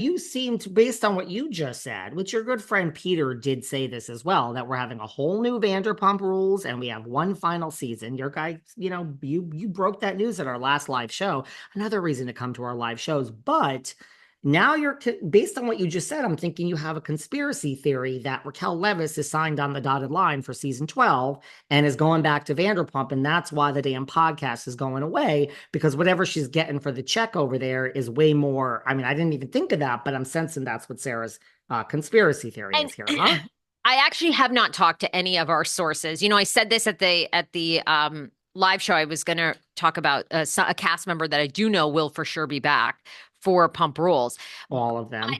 You seemed, based on what you just said, which your good friend Peter did say this as well, that we're having a whole new Vanderpump Rules and we have one final season. Your guy, you broke that news at our last live show. Another reason to come to our live shows, but now based on what you just said, I'm thinking you have a conspiracy theory that Raquel Leviss is signed on the dotted line for season 12 and is going back to Vanderpump, and that's why the damn podcast is going away, because whatever she's getting for the check over there is way more. I mean, I didn't even think of that, but I'm sensing that's what Sarah's conspiracy theory And is here, huh? I actually have not talked to any of our sources. I said this at the live show. I was going to talk about a cast member that I do know will for sure be back for Pump Rules. All of I, them.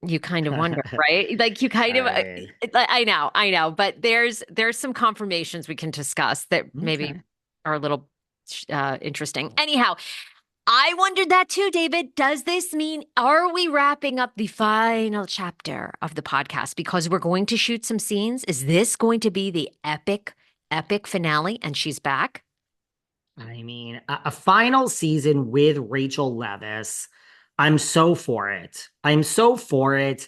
you kind of wonder, right? Like you kind of, I mean, I know, but there's some confirmations we can discuss that maybe okay. are a little interesting. Anyhow, I wondered that too, David. Does this mean, are we wrapping up the final chapter of the podcast because we're going to shoot some scenes? Is this going to be the epic finale and she's back? I mean, a final season with Rachel Leviss. I'm so for it. I'm so for it.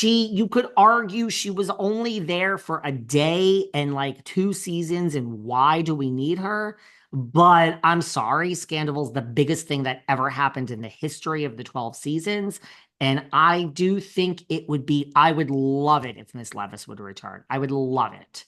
You could argue she was only there for a day and like 2 seasons, and why do we need her? But I'm sorry, Scandal's the biggest thing that ever happened in the history of the 12 seasons. And I do think I would love it if Miss Leviss would return. I would love it.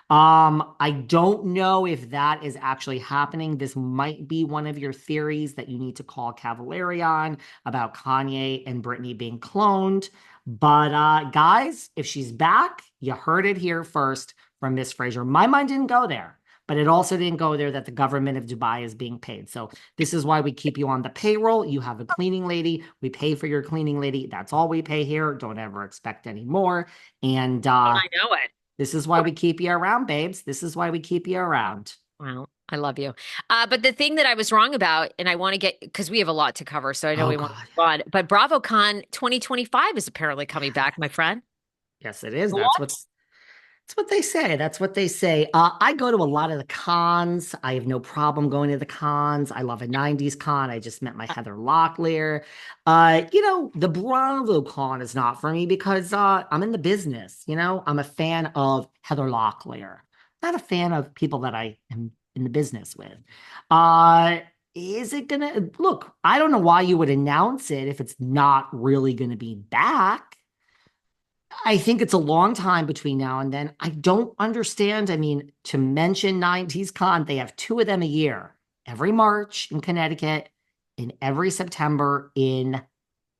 I don't know if that is actually happening. This might be one of your theories that you need to call Cavallari on about Kanye and Britney being cloned. But guys, if she's back, you heard it here first from Miss Fraser. My mind didn't go there, but it also didn't go there that the government of Dubai is being paid. So this is why we keep you on the payroll. You have a cleaning lady. We pay for your cleaning lady. That's all we pay here. Don't ever expect any more. And Don't I know it? this is why we keep you around, babes. This is why we keep you around. Well, I love you. But the thing that I was wrong about, and I want to get, because we have a lot to cover, so I know Oh we want to God. move on, but BravoCon 2025 is apparently coming back, my friend. Yes, it is. What? That's what they say. That's what they say. I go to a lot of the cons. I have no problem going to the cons. I love a 90s con. I just met my Heather Locklear. The BravoCon is not for me because I'm in the business. I'm a fan of Heather Locklear, not a fan of people that I am in the business with. Uh, is it gonna look? I don't know why you would announce it if it's not really gonna be back. I think it's a long time between now and then. I don't understand. I mean, to mention 90s Con, they have two of them a year, every March in Connecticut and every September in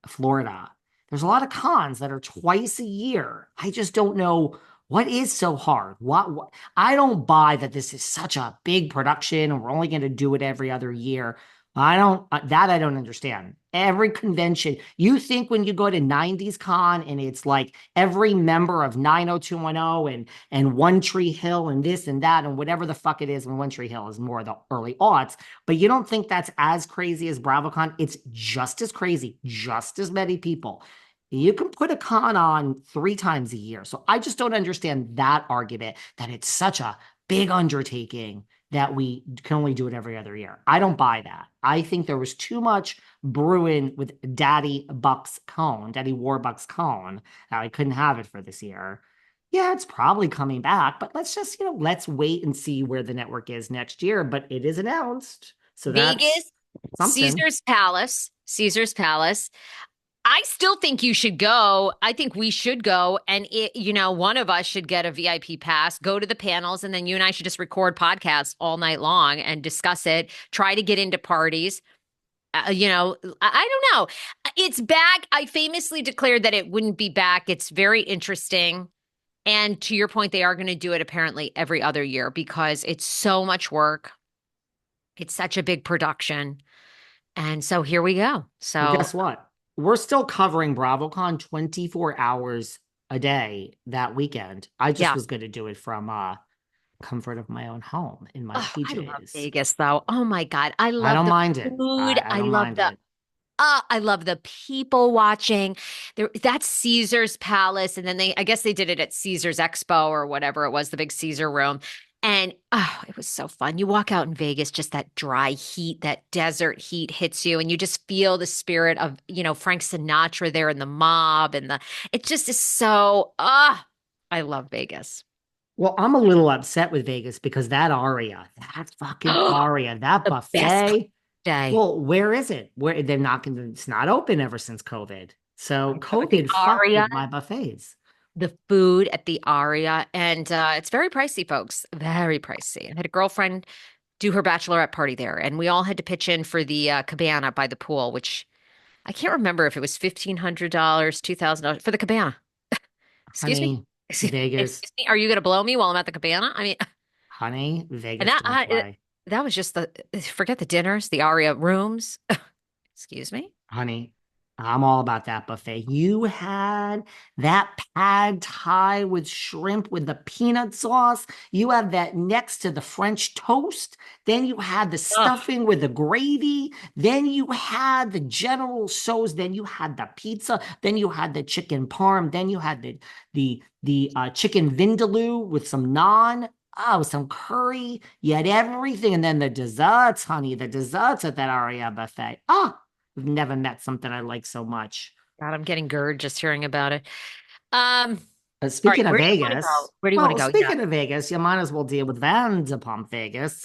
Florida. There's a lot of cons that are twice a year. I just don't know what is so hard. What I don't buy that this is such a big production and we're only going to do it every other year. I don't understand. Every convention, you think when you go to 90s Con and it's like every member of 90210 and One Tree Hill and this and that and whatever the fuck it is, and One Tree Hill is more the early aughts, but you don't think that's as crazy as BravoCon? It's just as crazy, just as many people. You can put a con on 3 times a year. So I just don't understand that argument that it's such a big undertaking that we can only do it every other year. I don't buy that. I think there was too much brewing with Daddy Warbucks Cone. I couldn't have it for this year. Yeah, it's probably coming back, but let's wait and see where the network is next year. But it is announced. So that's Vegas, something. Caesar's Palace. I still think you should go. I think we should go. And one of us should get a VIP pass, go to the panels, and then you and I should just record podcasts all night long and discuss it, try to get into parties. I don't know. It's back. I famously declared that it wouldn't be back. It's very interesting. And to your point, they are going to do it apparently every other year because it's so much work. It's such a big production. And so here we go. Well, So guess what? We're still covering BravoCon 24 hours a day that weekend. I just yeah. was going to do it from comfort of my own home in my Oh, I love PJs. Vegas though. Oh my God. I I love don't the mind it. food. I don't mind it. I love the people watching. That's Caesar's Palace. And then I guess they did it at Caesar's Expo or whatever it was, the big Caesar room. And oh, it was so fun. You walk out in Vegas, just that dry heat, that desert heat hits you, and you just feel the spirit of, Frank Sinatra there and the mob and it just is so, I love Vegas. Well, I'm a little upset with Vegas because that aria, that fucking aria, that The best buffet. day. Well, where is it? Where they're not going to, it's not open ever since COVID. So I know the COVID fucked Aria, with my buffets. the food at the Aria, and it's very pricey, folks. Very pricey. I had a girlfriend do her bachelorette party there, and we all had to pitch in for the cabana by the pool, which I can't remember if it was $1,500, $2,000 for the cabana. Excuse me? Honey, Vegas, Excuse me? Are you going to blow me while I'm at the cabana? I mean, honey, and Vegas that don't play. that was just forget the dinners, the Aria rooms. Excuse me? Honey, I'm all about that buffet. You had that pad thai with shrimp with the peanut sauce. You have that next to the French toast. Then you had the Oh, stuffing with the gravy. Then you had the general sauce. Then you had the pizza. Then you had the chicken parm. Then you had the chicken vindaloo with some naan. Oh, some curry. You had everything. And then the desserts, honey, the desserts at that Aria buffet. Oh, I've never met something I like so much. God, I'm getting GERD just hearing about it. Um, all right, Speaking of where do you want to go? Vegas, Where do you want to well, go? Yeah. speaking of Vegas, you might as well deal with Vanderpump Vegas.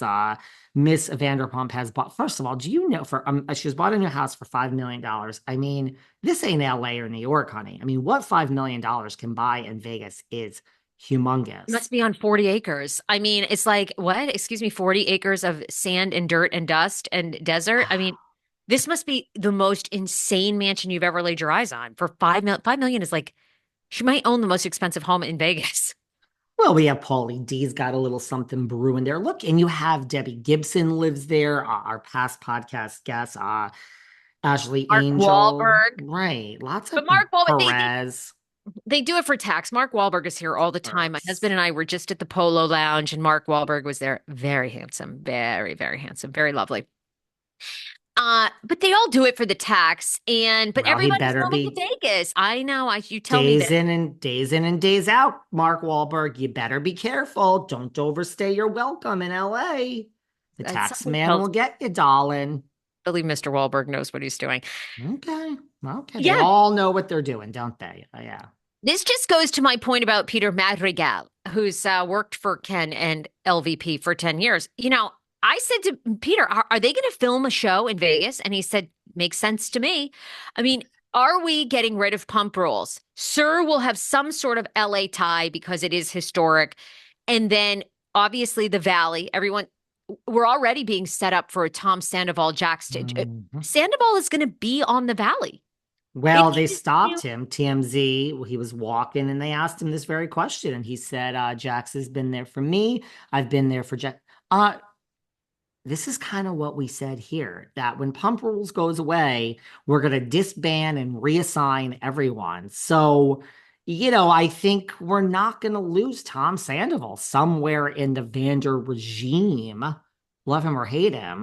Miss Vanderpump has bought, first of all, do you know she was bought a new house for $5 million. I mean, this ain't LA or New York, honey. I mean, what $5 million can buy in Vegas is It humongous. must be on 40 acres. I mean, it's like, what? Excuse me, 40 acres of sand and dirt and dust and desert. I mean, this must be the most insane mansion you've ever laid your eyes on. For 5 million is like she might own the most expensive home in Vegas. Well, we have Paulie D's got a little something brewing there. Look, and you have Debbie Gibson lives there, our past podcast guest, Ashley Mark Angel, Wahlberg. right? Lots of But Mark Wahlberg, Perez. they do it for tax. Mark Wahlberg is here all the time. My husband and I were just at the Polo Lounge, and Mark Wahlberg was there. Very handsome, very, very handsome, very lovely. But they all do it for the tax, but Well, he everybody's better moving to be Vegas. I know. You tell me that. days in and days out, Mark Wahlberg. You better be careful. Don't overstay your welcome in LA. The tax Something man tells will get you, darling. I believe Mr. Wahlberg knows what he's doing. Okay. Okay. They Yeah, all know what they're doing, don't they? Yeah. this just goes to my point about Peter Madrigal, who's worked for Ken and LVP for 10 years. I said to Peter, are they going to film a show in Vegas? And he said, makes sense to me. I mean, are we getting rid of pump rules? Sir will have some sort of LA tie because it is historic. And then obviously the Valley, we're already being set up for a Tom Sandoval Jack stage. Mhm. Sandoval is going to be on the Valley. They Well, need they to stopped do. him, TMZ. He was walking and they asked him this very question. And he said, Jax has been there for me. I've been there for Jack. This is kind of what we said here, that when pump rules goes away, we're going to disband and reassign everyone. So, I think we're not going to lose Tom Sandoval somewhere in the Vander regime. Love him or hate him.